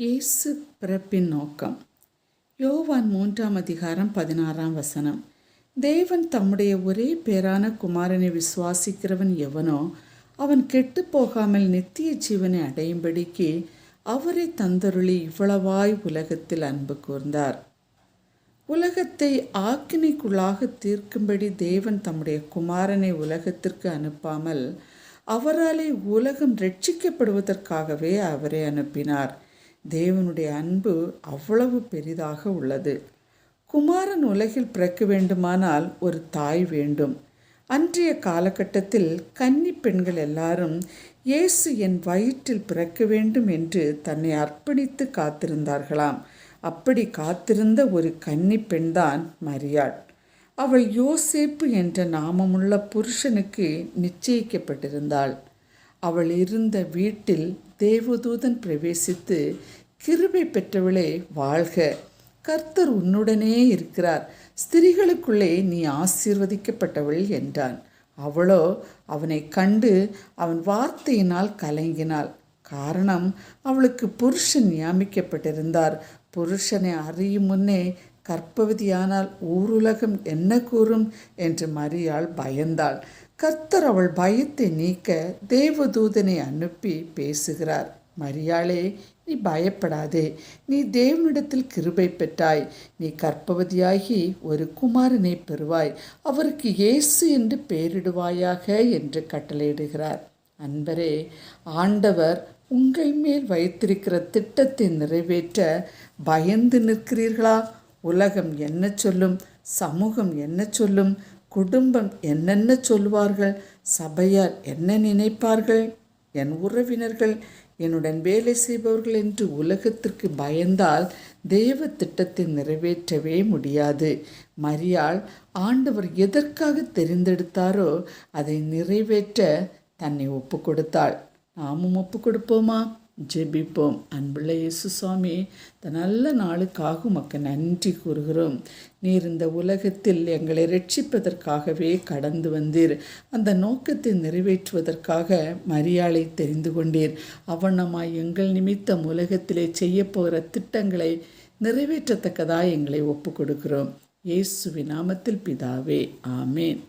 இயேசு பிறப்பின் நோக்கம். யோவான் 3:16 தேவன் தம்முடைய ஒரே பேரான குமாரனை விசுவாசிக்கிறவன் எவனோ அவன் கெட்டு போகாமல் நித்திய ஜீவனை அடையும்படிக்கு அவரை தந்தருளி இவ்வளவாய் உலகத்தில் அன்பு கூர்ந்தார். உலகத்தை ஆக்கினைக்குள்ளாக தீர்க்கும்படி தேவன் தம்முடைய குமாரனை உலகத்திற்கு அனுப்பாமல் அவராலே உலகம் ரட்சிக்கப்படுவதற்காகவே அவரை அனுப்பினார். தேவனுடைய அன்பு அவ்வளவு பெரிதாக உள்ளது. குமாரன் உலகில் பிறக்க வேண்டுமானால் ஒரு தாய் வேண்டும். அன்றைய காலகட்டத்தில் கன்னி பெண்கள் எல்லாரும் இயேசு என் வயிற்றில் பிறக்க வேண்டும் என்று தன்னை அர்ப்பணித்து காத்திருந்தார்களாம். அப்படி காத்திருந்த ஒரு கன்னி பெண்தான் மரியாள். அவள் யோசேப்பு என்ற நாமமுள்ள புருஷனுக்கு நிச்சயிக்கப்பட்டிருந்தாள். அவள் இருந்த வீட்டில் தேவதூதன் பிரவேசித்து, கிருபை பெற்றவளே வாழ்க, கர்த்தர் உன்னுடனே இருக்கிறார், ஸ்திரீகளுக்குள்ளே நீ ஆசீர்வதிக்கப்பட்டவள் என்றான். அவளோ அவனை கண்டு அவன் வார்த்தையினால் கலங்கினாள். காரணம், அவளுக்கு புருஷன் நியமிக்கப்பட்டிருந்தார். புருஷனை அறியும் முன்னே கர்ப்பவதியானால் ஊருலகம் என்ன கூறும் என்று மரியாள் பயந்தாள். கர்த்தர் அவள் பயத்தை நீக்க தேவதூதனை அனுப்பி பேசுகிறார். மரியாளே, நீ பயப்படாதே, நீ தேவனிடத்தில் கிருபை பெற்றாய், நீ கர்ப்பவதியாகி ஒரு குமாரனை பெறுவாய், அவருக்கு இயேசு என்று பெயரிடுவாயாக என்று கட்டளையிடுகிறார். அன்பரே, ஆண்டவர் உங்கள் மேல் வைத்திருக்கிற திட்டத்தை நிறைவேற்ற பயந்து நிற்கிறீர்களா? உலகம் என்ன சொல்லும், சமூகம் என்ன சொல்லும், குடும்பம் என்னென்ன சொல்வார்கள், சபையார் என்ன நினைப்பார்கள், என் உறவினர்கள், என்னுடன் வேலை செய்பவர்கள் என்று உலகத்திற்கு பயந்தால் தேவ திட்டத்தை நிறைவேற்றவே முடியாது. மரியாள் ஆண்டவர் எதற்காக தெரிந்தெடுத்தாரோ அதை நிறைவேற்ற தன்னை ஒப்பு கொடுத்தாள். நாமும் ஒப்பு கொடுப்போமா? ஜெபிப்போம். அன்புள்ள இயேசு சுவாமி, இந்த நல்ல நாளுக்காக உமக்கு நன்றி கூறுகிறோம். நீர் இந்த உலகத்தில் எங்களை ரட்சிப்பதற்காகவே கடந்து வந்தீர். அந்த நோக்கத்தை நிறைவேற்றுவதற்காக மரியாளை தெரிந்து கொண்டீர். அவனமாய் எங்கள் நிமித்தம் உலகத்திலே செய்ய போகிற திட்டங்களை நிறைவேற்றத்தக்கதாக எங்களை ஒப்பு கொடுக்கிறோம். இயேசுவின் நாமத்தில் பிதாவே, ஆமேன்.